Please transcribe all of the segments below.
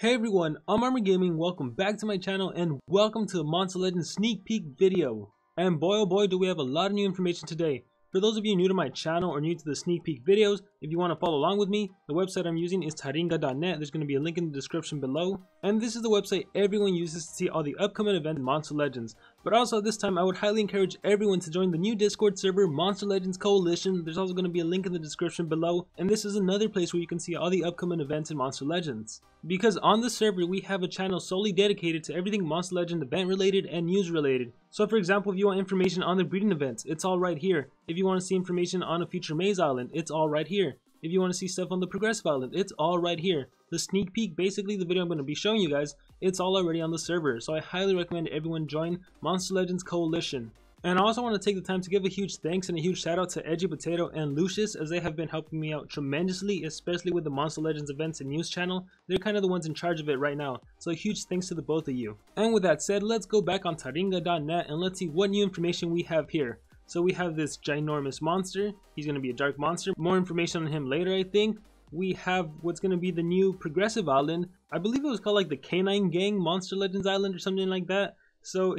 Hey everyone, I'm Armor Gaming, welcome back to my channel and welcome to a Monster Legends sneak peek video. And boy oh boy do we have a lot of new information today. For those of you new to my channel or new to the sneak peek videos, if you want to follow along with me, the website I'm using is taringa.net. There's going to be a link in the description below. And this is the website everyone uses to see all the upcoming events in Monster Legends. But also at this time I would highly encourage everyone to join the new Discord server, Monster Legends Coalition. There's also going to be a link in the description below. And this is another place where you can see all the upcoming events in Monster Legends. Because on the server we have a channel solely dedicated to everything Monster Legend event related and news related. So for example, if you want information on the breeding events, it's all right here. If you want to see information on a future Maze Island, it's all right here. If you want to see stuff on the Progressive Island, it's all right here. The sneak peek, basically the video I'm going to be showing you guys, it's all already on the server. So I highly recommend everyone join Monster Legends Coalition. And I also want to take the time to give a huge thanks and a huge shout out to Edgy Potato and Lucius, as they have been helping me out tremendously, especially with the Monster Legends events and news channel. They're kind of the ones in charge of it right now, so a huge thanks to the both of you. And with that said, let's go back on taringa.net and let's see what new information we have here. So we have this ginormous monster. He's going to be a dark monster. More information on him later, I think. We have what's going to be the new Progressive Island. I believe it was called like the Canine Gang Monster Legends Island or something like that. So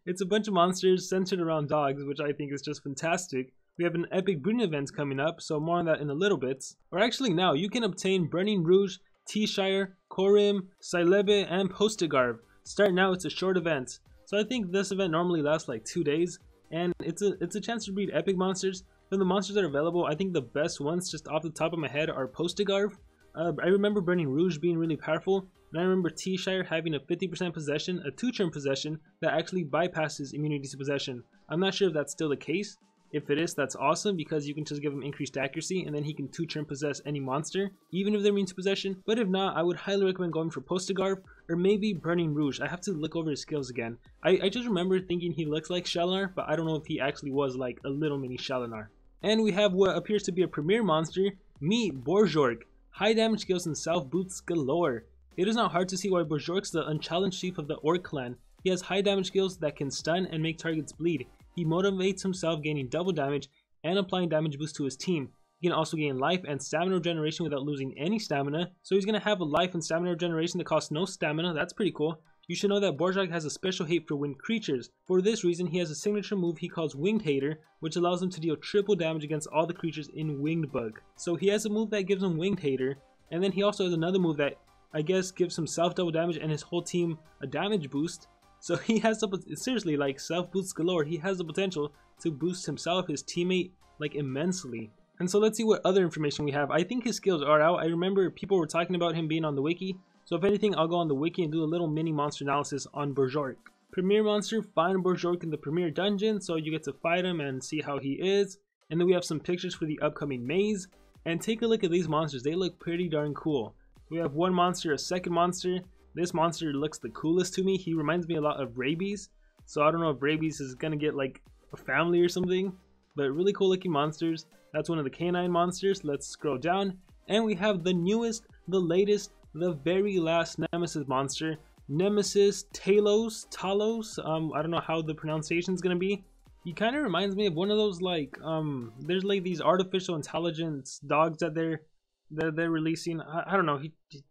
it's a bunch of monsters centered around dogs, which I think is just fantastic. We have an epic breeding event coming up, so more on that in a little bit. Or actually now, you can obtain Burning Rouge, T-Shire, Korim, Silebe, and Postigarv. Start now, it's a short event. So I think this event normally lasts like 2 days, and it's a chance to breed epic monsters. From the monsters that are available, I think the best ones, just off the top of my head, are Postigarv. I remember Burning Rouge being really powerful, and I remember T-Shire having a 50% possession, a 2-turn possession, that actually bypasses immunity to possession. I'm not sure if that's still the case. If it is, that's awesome, because you can just give him increased accuracy, and then he can 2-turn possess any monster, even if they're immune to possession. But if not, I would highly recommend going for Postigarv, or maybe Burning Rouge. I have to look over his skills again. I just remember thinking he looks like Shalinar, but I don't know if he actually was like a little mini Shalinar. And we have what appears to be a premier monster, meet Borjork. High damage skills and self boosts galore. It is not hard to see why Borjork's the unchallenged chief of the Orc clan. He has high damage skills that can stun and make targets bleed. He motivates himself, gaining double damage and applying damage boost to his team. He can also gain life and stamina regeneration without losing any stamina. So he's going to have a life and stamina regeneration that costs no stamina. That's pretty cool. You should know that Borjork has a special hate for winged creatures. For this reason, he has a signature move he calls Winged Hater, which allows him to deal triple damage against all the creatures in Winged Bug. So he has a move that gives him Winged Hater, and then he also has another move that I guess gives himself double damage and his whole team a damage boost. So he has seriously, like, self boosts galore. He has the potential to boost himself, his teammate, like, immensely. And so let's see what other information we have. I think his skills are out. I remember people were talking about him being on the wiki. So if anything, I'll go on the wiki and do a little mini monster analysis on Borjork. Premier monster, find Borjork in the premier dungeon, so you get to fight him and see how he is. And then we have some pictures for the upcoming maze. And take a look at these monsters, they look pretty darn cool. We have one monster, a second monster. This monster looks the coolest to me. He reminds me a lot of Rabies. So I don't know if Rabies is gonna get like a family or something. But really cool looking monsters. That's one of the canine monsters. Let's scroll down. And we have the newest, the latest, the very last Nemesis monster, Nemesis, Talos. I don't know how the pronunciation is gonna be. He kind of reminds me of one of those like there's like these artificial intelligence dogs that they're releasing. I don't know.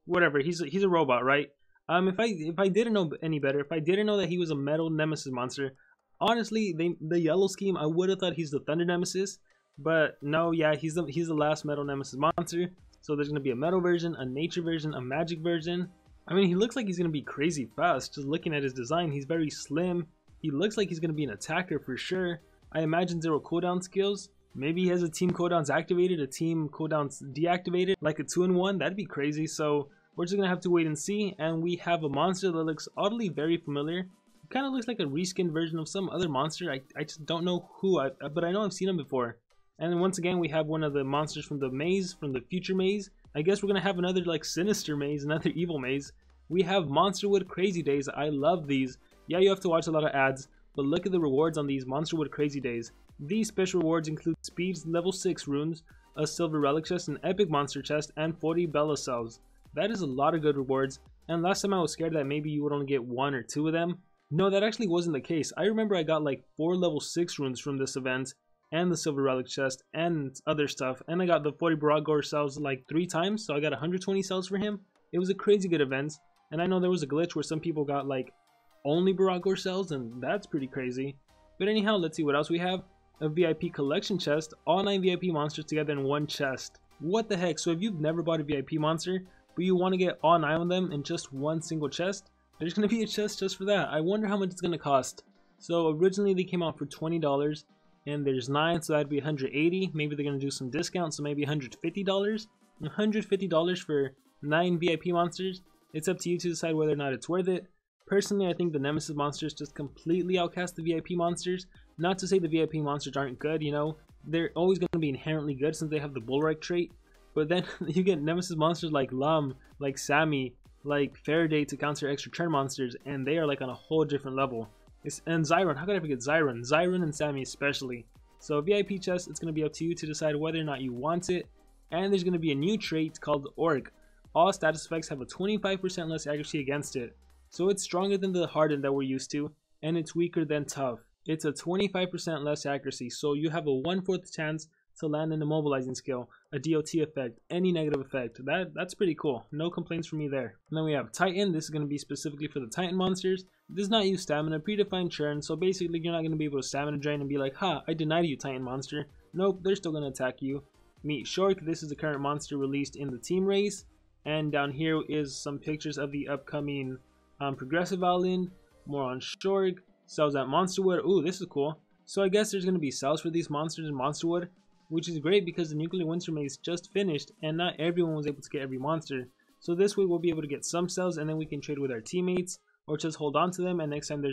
Whatever. He's a robot, right? If I didn't know any better, if I didn't know that he was a metal Nemesis monster, honestly, the yellow scheme, I would have thought he's the Thunder Nemesis, but no, yeah, he's the last metal Nemesis monster. So there's going to be a metal version, a nature version, a magic version. I mean, he looks like he's going to be crazy fast. Just looking at his design, he's very slim. He looks like he's going to be an attacker for sure. I imagine 0 cooldown skills. Maybe he has a team cooldowns activated, a team cooldowns deactivated, like a 2-in-1. That'd be crazy. So we're just going to have to wait and see. And we have a monster that looks oddly very familiar. It kind of looks like a reskinned version of some other monster. I just don't know who, but I know I've seen him before. And then once again, we have one of the monsters from the maze, from the future maze. I guess we're going to have another like sinister maze, another evil maze. We have Monsterwood Crazy Days. I love these. Yeah, you have to watch a lot of ads, but look at the rewards on these Monsterwood Crazy Days. These special rewards include Speed's level 6 runes, a silver relic chest, an epic monster chest, and 40 Bella cells. That is a lot of good rewards, and last time I was scared that maybe you would only get 1 or 2 of them. No, that actually wasn't the case. I remember I got like 4 level 6 runes from this event, and the silver relic chest and other stuff, and I got the 40 Borjork cells like 3 times, so I got 120 cells for him. It was a crazy good event, and I know there was a glitch where some people got like only Borjork cells, and that's pretty crazy. But anyhow, let's see what else we have. A VIP collection chest, all 9 VIP monsters together in one chest. What the heck? So if you've never bought a VIP monster, but you want to get all 9 of them in just one single chest, there's going to be a chest just for that. I wonder how much it's going to cost. So originally they came out for $20, and there's 9, so that'd be $180. Maybe they're going to do some discounts, so maybe $150. $150 for 9 VIP monsters. It's up to you to decide whether or not it's worth it. Personally, I think the Nemesis monsters just completely outcast the VIP monsters. Not to say the VIP monsters aren't good, you know. They're always going to be inherently good since they have the Borjork trait. But then you get Nemesis monsters like Lum, like Sammy, like Faraday to counter extra turn monsters, and they are like on a whole different level. And Zyron, how could I forget Zyron? Zyron and Sammy especially. So VIP chest, it's going to be up to you to decide whether or not you want it. And there's going to be a new trait called Orc. All status effects have a 25% less accuracy against it. So it's stronger than the Hardened that we're used to, and it's weaker than Tough. It's a 25% less accuracy, so you have a 1/4 chance to land an immobilizing skill, a DOT effect, any negative effect. That's pretty cool. No complaints from me there. And then we have Titan. This is going to be specifically for the Titan monsters. It does not use stamina, predefined churn, so basically you're not going to be able to stamina drain and be like, ha, I denied you, Titan monster. Nope, they're still going to attack you. Meet Shork. This is the current monster released in the team race. And down here is some pictures of the upcoming Progressive Island. More on Shork. Sells at Monsterwood. Ooh, this is cool. So I guess there's going to be sales for these monsters in Monsterwood, which is great because the Nuclear Winter Maze just finished and not everyone was able to get every monster. So this way we'll be able to get some sales, and then we can trade with our teammates or just hold on to them, and next time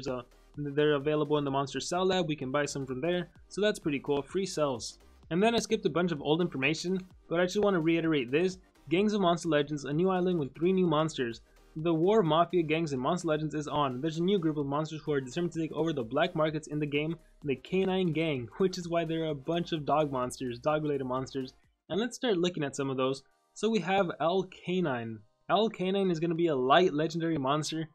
they're available in the Monster Cell Lab, we can buy some from there. So that's pretty cool. Free sales. And then I skipped a bunch of old information, but I just want to reiterate this. Gangs of Monster Legends, a new island with 3 new monsters. The war of Mafia gangs in Monster Legends is on. There's a new group of monsters who are determined to take over the black markets in the game, the Canine Gang, which is why there are a bunch of dog monsters, dog-related monsters. And let's start looking at some of those. So we have L Canine. L Canine is going to be a light legendary monster.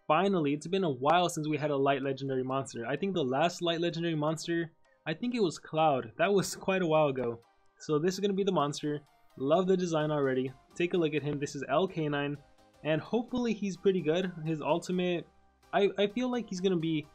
Finally, it's been a while since we had a light legendary monster. I think the last light legendary monster, I think it was Cloud. That was quite a while ago. So this is going to be the monster. Love the design already. Take a look at him. This is L Canine. And hopefully he's pretty good. His ultimate, I feel like he's going to be,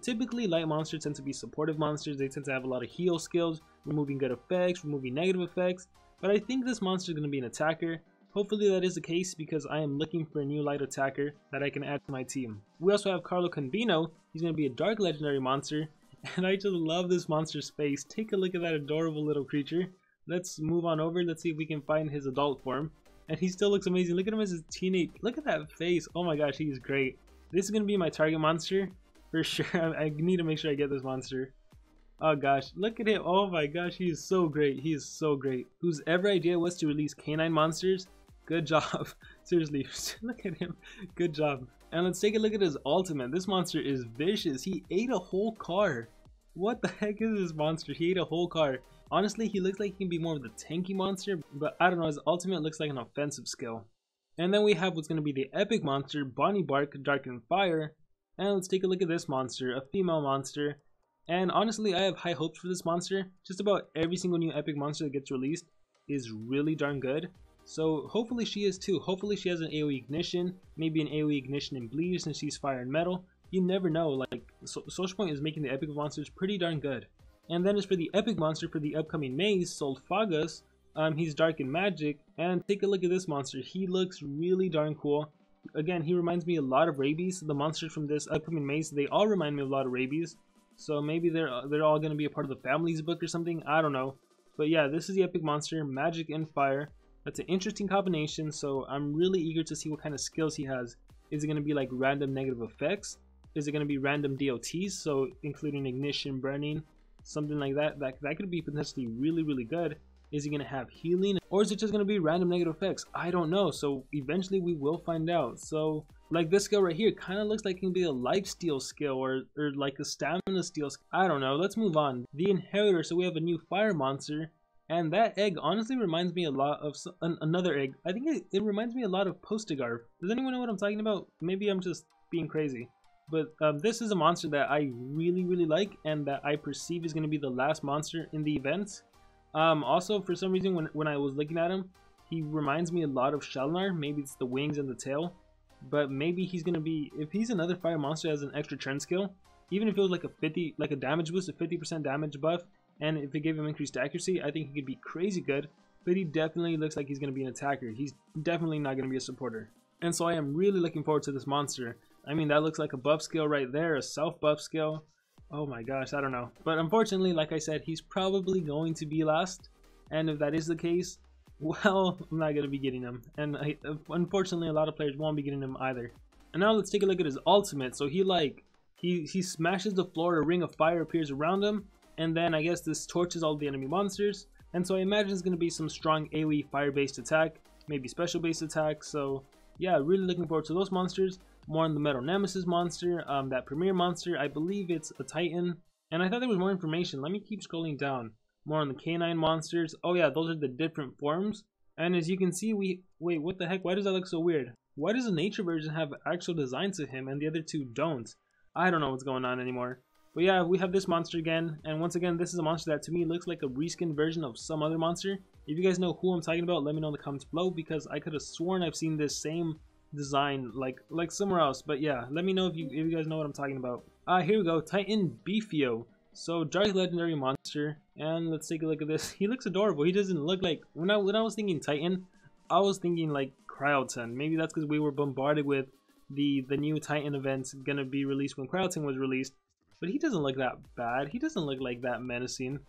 typically light monsters tend to be supportive monsters. They tend to have a lot of heal skills, removing good effects, removing negative effects. But I think this monster is going to be an attacker. Hopefully that is the case because I am looking for a new light attacker that I can add to my team. We also have Carlo Gambino. He's going to be a dark legendary monster. And I just love this monster's face. Take a look at that adorable little creature. Let's move on over. Let's see if we can find his adult form. And he still looks amazing. Look at him as his teenage. Look at that face. Oh my gosh, he's great. This is going to be my target monster for sure. I need to make sure I get this monster. Oh gosh, look at him. Oh my gosh, he is so great. He is so great. Whose ever idea was to release canine monsters? Good job. Seriously, look at him. Good job. And let's take a look at his ultimate. This monster is vicious. He ate a whole car. What the heck is this monster? He ate a whole car. Honestly, he looks like he can be more of the tanky monster, but I don't know, his ultimate looks like an offensive skill. And then we have what's going to be the epic monster, Bonnie Bark, Darkened Fire. And let's take a look at this monster, a female monster. And honestly, I have high hopes for this monster. Just about every single new epic monster that gets released is really darn good. So hopefully she is too. Hopefully she has an AoE ignition, maybe an AoE ignition and bleed since she's fire and metal. You never know, like, Social Point is making the epic monsters pretty darn good. And then as for the epic monster for the upcoming maze, Solfagus, he's dark and magic. And take a look at this monster. He looks really darn cool. Again, he reminds me a lot of Rabies. The monsters from this upcoming maze, they all remind me of a lot of Rabies. So maybe they're all going to be a part of the family's book or something. I don't know. But yeah, this is the epic monster, magic and fire. That's an interesting combination. So I'm really eager to see what kind of skills he has. Is it going to be like random negative effects? Is it going to be random DOTs? So including ignition, burning, something like that. That could be potentially really, really good. Is he going to have healing, or is it just going to be random negative effects? I don't know. So eventually we will find out. So like this skill right here kind of looks like it can be a life steal skill or like a stamina steal. I don't know. Let's move on. The inheritor. So we have a new fire monster, and that egg honestly reminds me a lot of another egg. I think it reminds me a lot of Postigar. Does anyone know what I'm talking about? Maybe I'm just being crazy. But this is a monster that I really, really like, and that I perceive is going to be the last monster in the event. Also, for some reason, when I was looking at him, He reminds me a lot of Shelnar. Maybe it's the wings and the tail. But maybe he's going to be, if he's another fire monster that has an extra turn skill, even if it was like a damage boost, a 50% damage buff, and if it gave him increased accuracy, I think he could be crazy good. But he definitely looks like he's going to be an attacker. He's definitely not going to be a supporter. And so I am really looking forward to this monster. I mean, that looks like a buff skill right there, a self buff skill. Oh my gosh, I don't know. But unfortunately, like I said, he's probably going to be last. And if that is the case, well, I'm not going to be getting him. And unfortunately, a lot of players won't be getting him either. And now let's take a look at his ultimate. So he smashes the floor, a ring of fire appears around him. And then I guess this torches all the enemy monsters. And so I imagine it's going to be some strong AoE fire-based attack, maybe special-based attack. So yeah, really looking forward to those monsters. More on the Metal Nemesis monster, that premier monster. I believe it's a Titan. And I thought there was more information. Let me keep scrolling down. More on the canine monsters. Oh yeah, those are the different forms. And as you can see, wait, what the heck? Why does that look so weird? Why does the nature version have actual design to him and the other two don't? I don't know what's going on anymore. But yeah, we have this monster again, and once again, this is a monster that to me looks like a reskin version of some other monster. If you guys know who I'm talking about, let me know in the comments below, because I could have sworn I've seen this same design like somewhere else. But yeah, let me know if you guys know what I'm talking about. Here we go, Titan Beefio. So Dark Legendary monster, and let's take a look at this. He looks adorable. He doesn't look like, when I was thinking Titan, I was thinking like Cryoton. Maybe that's because we were bombarded with the new Titan events gonna be released when Cryoton was released. But he doesn't look that bad. He doesn't look like that menacing.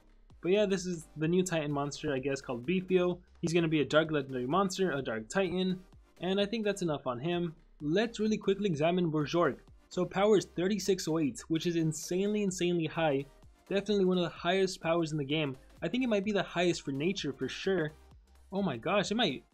But yeah, this is the new Titan monster, I guess, called Beefio. He's going to be a Dark Legendary monster, a Dark Titan. And I think that's enough on him. Let's really quickly examine Borjork. So power is 3608, which is insanely high. Definitely one of the highest powers in the game. I think it might be the highest for nature for sure. Oh my gosh,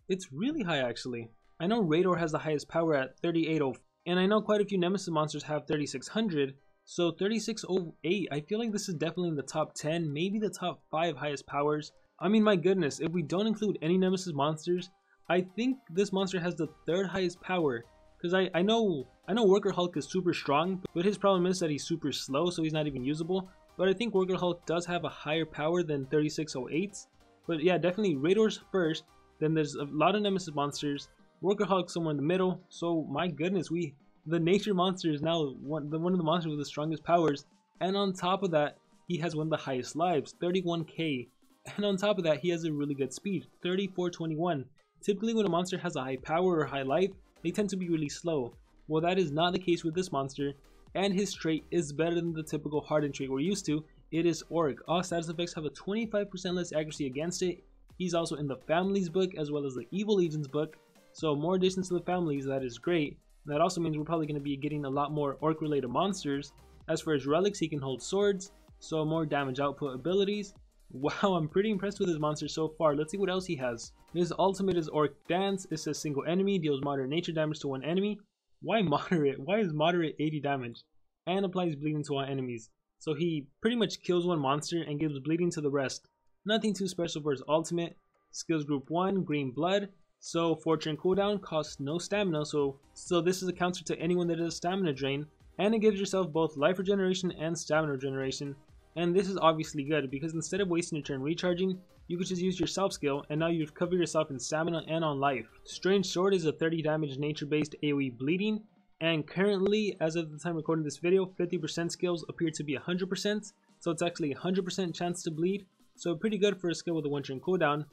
it's really high actually. I know Rador has the highest power at 3804. And I know quite a few Nemesis monsters have 3600. So 3608, I feel like this is definitely in the top 10, maybe the top 5 highest powers. I mean, my goodness, if we don't include any Nemesis monsters, I think this monster has the 3rd highest power. Because I know Worker Hulk is super strong, but his problem is that he's super slow, so he's not even usable. But I think Worker Hulk does have a higher power than 3608. But yeah, definitely Rador's first, then there's a lot of Nemesis monsters, Worker Hulk somewhere in the middle. So my goodness, the nature monster is now one of the monsters with the strongest powers, and on top of that, he has one of the highest lives, 31k, and on top of that, he has a really good speed, 3421. Typically when a monster has a high power or high life, they tend to be really slow. Well, that is not the case with this monster, and his trait is better than the typical hardened trait we're used to. It is Orc. All status effects have a 25% less accuracy against it. He's also in the Families book as well as the Evil Legions book, so more additions to the families. That is great. That also means we're probably going to be getting a lot more Orc related monsters. As for his relics, he can hold swords, so more damage output abilities. Wow, I'm pretty impressed with his monster so far. Let's see what else he has. His ultimate is Orc Dance. It says single enemy, deals moderate nature damage to one enemy. Why moderate? Why is moderate 80 damage? And applies bleeding to all enemies. So he pretty much kills one monster and gives bleeding to the rest. Nothing too special for his ultimate. Skills group 1, green blood. So 4 turn cooldown, costs no stamina, so this is a counter to anyone that does stamina drain, and it gives yourself both life regeneration and stamina regeneration. And this is obviously good because instead of wasting your turn recharging, you could just use your self skill, and now you've covered yourself in stamina and on life. Strange Sword is a 30 damage nature based AoE bleeding, and currently, as of the time recording this video, 50% skills appear to be 100%, so it's actually a 100% chance to bleed, so pretty good for a skill with a 1 turn cooldown.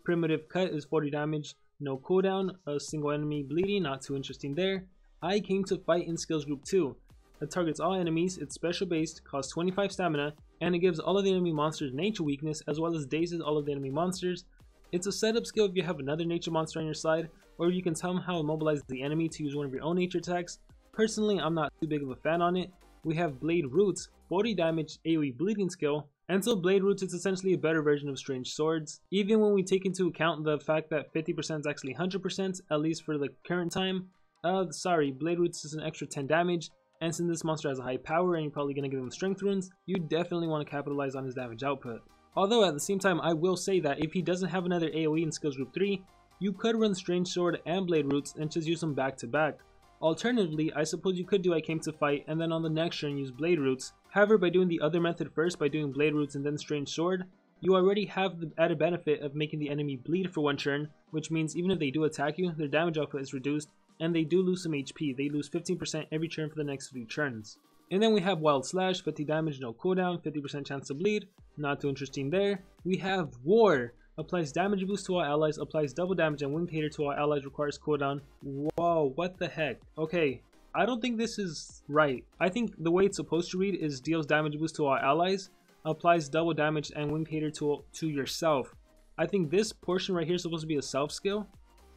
Primitive Cut is 40 damage. No cooldown, a single enemy bleeding, not too interesting there. I Came to Fight in skills group 2. It targets all enemies, it's special based, costs 25 stamina, and it gives all of the enemy monsters nature weakness as well as dazes all of the enemy monsters. It's a setup skill if you have another nature monster on your side, or you can somehow immobilize the enemy to use one of your own nature attacks. Personally, I'm not too big of a fan on it. We have Blade Roots, 40 damage AoE bleeding skill, and so Blade Roots is essentially a better version of Strange Swords. Even when we take into account the fact that 50% is actually 100%, at least for the current time. Blade Roots is an extra 10 damage, and since this monster has a high power and you're probably going to give him strength runes, you definitely want to capitalize on his damage output. Although at the same time, I will say that if he doesn't have another AoE in skills group 3, you could run Strange Sword and Blade Roots and just use them back to back. Alternatively, I suppose you could do I Came to Fight and then on the next turn use Blade Roots. However, by doing the other method first, by doing Blade Roots and then Strange Sword, you already have the added benefit of making the enemy bleed for 1 turn, which means even if they do attack you, their damage output is reduced, and they do lose some HP. They lose 15% every turn for the next 3 turns. And then we have Wild Slash, 50 damage, no cooldown, 50% chance to bleed, not too interesting there. We have War, applies damage boost to all allies, applies double damage and Winged Hater to all allies, requires cooldown. Whoa, what the heck? Okay, I don't think this is right. I think the way it's supposed to read is deals damage boost to all allies, applies double damage and Winged Hater to yourself. I think this portion right here is supposed to be a self skill,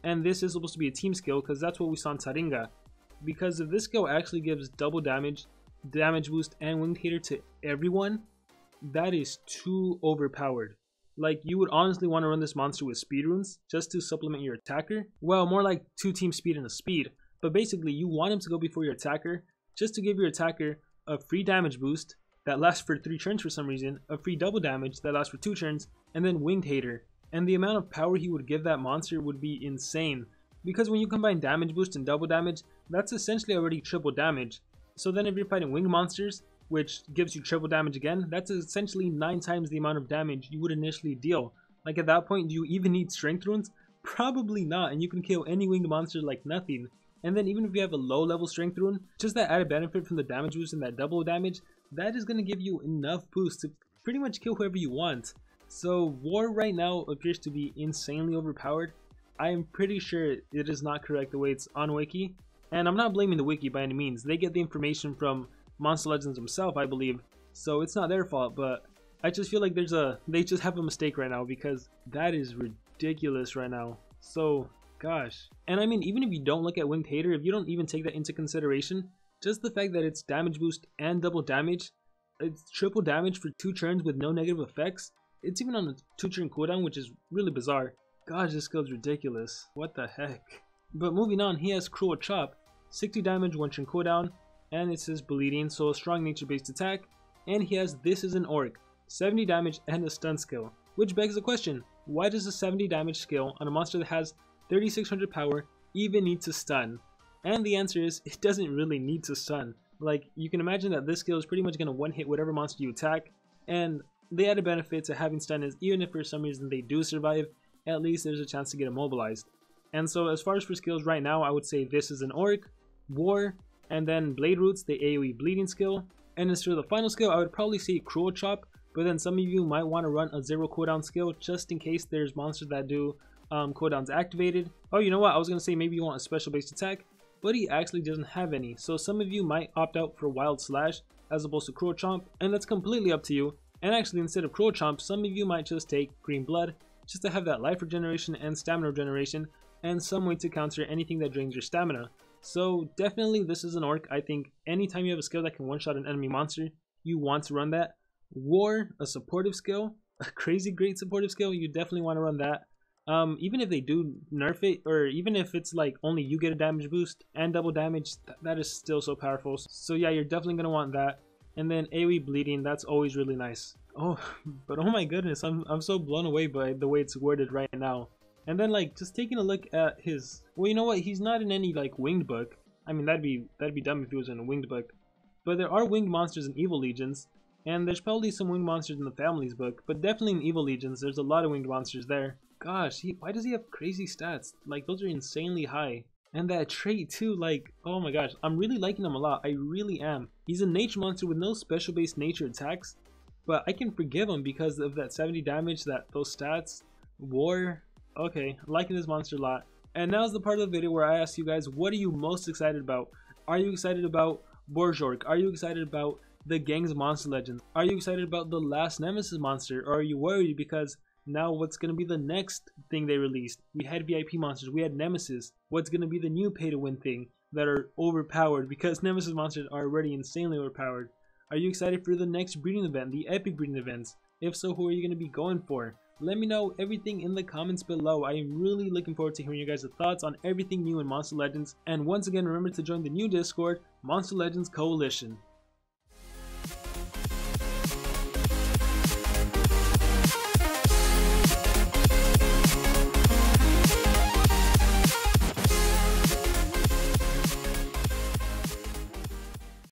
and this is supposed to be a team skill because that's what we saw in Taringa. Because if this skill actually gives double damage boost and Winged Hater to everyone, that is too overpowered. Like, you would honestly want to run this monster with speed runes just to supplement your attacker. Well, more like 2 team speed and a speed. But basically, you want him to go before your attacker just to give your attacker a free damage boost that lasts for 3 turns for some reason, a free double damage that lasts for 2 turns, and then Winged Hater. And the amount of power he would give that monster would be insane. Because when you combine damage boost and double damage, that's essentially already triple damage. So then if you're fighting winged monsters, which gives you triple damage again, that's essentially 9 times the amount of damage you would initially deal. Like, at that point, do you even need strength runes? Probably not, and you can kill any winged monster like nothing. And then even if you have a low level strength rune, just that added benefit from the damage boost and that double damage, that is going to give you enough boost to pretty much kill whoever you want. So War right now appears to be insanely overpowered. I am pretty sure it is not correct the way it's on Wiki. And I'm not blaming the Wiki by any means. They get the information from Monster Legends himself, I believe. So it's not their fault, but I just feel like they just have a mistake right now because that is ridiculous right now. So, gosh. And I mean, even if you don't look at Winged Hater, if you don't even take that into consideration, just the fact that it's damage boost and double damage, it's triple damage for 2 turns with no negative effects. It's even on a 2-turn cooldown, which is really bizarre. Gosh, this skill is ridiculous. What the heck? But moving on, he has Cruel Chop, 60 damage, 1-turn cooldown, and it says bleeding, so a strong nature-based attack. And he has This Is an Orc, 70 damage and a stun skill. Which begs the question, why does a 70 damage skill on a monster that has 3600 power even need to stun? And the answer is, it doesn't really need to stun. Like, you can imagine that this skill is pretty much going to one-hit whatever monster you attack, and the added benefit to having stun is even if for some reason they do survive, at least there's a chance to get immobilized. And so as far as for skills right now, I would say This Is an Orc, War, and then Blade Roots, the AoE bleeding skill. And as for the final skill, I would probably say Cruel Chop, but then some of you might want to run a 0 cooldown skill just in case there's monsters that do cooldowns activated. Oh, you know what, I was going to say maybe you want a special based attack, but he actually doesn't have any. So some of you might opt out for Wild Slash as opposed to Cruel Chomp, and that's completely up to you. And actually, instead of Cruel Chomp, some of you might just take Green Blood just to have that life regeneration and stamina regeneration and some way to counter anything that drains your stamina. So definitely This Is an Orc. I think anytime you have a skill that can one-shot an enemy monster, you want to run that. War, a supportive skill, a crazy great supportive skill, you definitely want to run that. Even if they do nerf it, or even if it's like only you get a damage boost and double damage, that is still so powerful. So yeah, you're definitely going to want that. And then AoE bleeding, that's always really nice. Oh, but oh my goodness, I'm so blown away by the way it's worded right now. And then like just taking a look at his, well, you know what, he's not in any like winged book. I mean, that'd be dumb if he was in a winged book. But there are winged monsters in Evil Legions, and there's probably some winged monsters in the Families book, but definitely in Evil Legions there's a lot of winged monsters there. Gosh, why does he have crazy stats? Like, those are insanely high. And that trait too, like, oh my gosh, I'm really liking him a lot. I really am. He's a nature monster with no special based nature attacks, but I can forgive him because of that 70 damage, those stats. War, okay, I'm liking this monster a lot. And now's the part of the video where I ask you guys, what are you most excited about? Are you excited about Borjork? Are you excited about the gang's Monster Legends? Are you excited about the last Nemesis monster? Or are you worried because now what's going to be the next thing they released? We had VIP monsters, we had Nemesis. What's going to be the new pay to win thing that are overpowered because Nemesis monsters are already insanely overpowered? Are you excited for the next breeding event, the epic breeding events? If so, who are you going to be going for? Let me know everything in the comments below. I am really looking forward to hearing your guys' thoughts on everything new in Monster Legends. And once again, remember to join the new Discord, Monster Legends Coalition.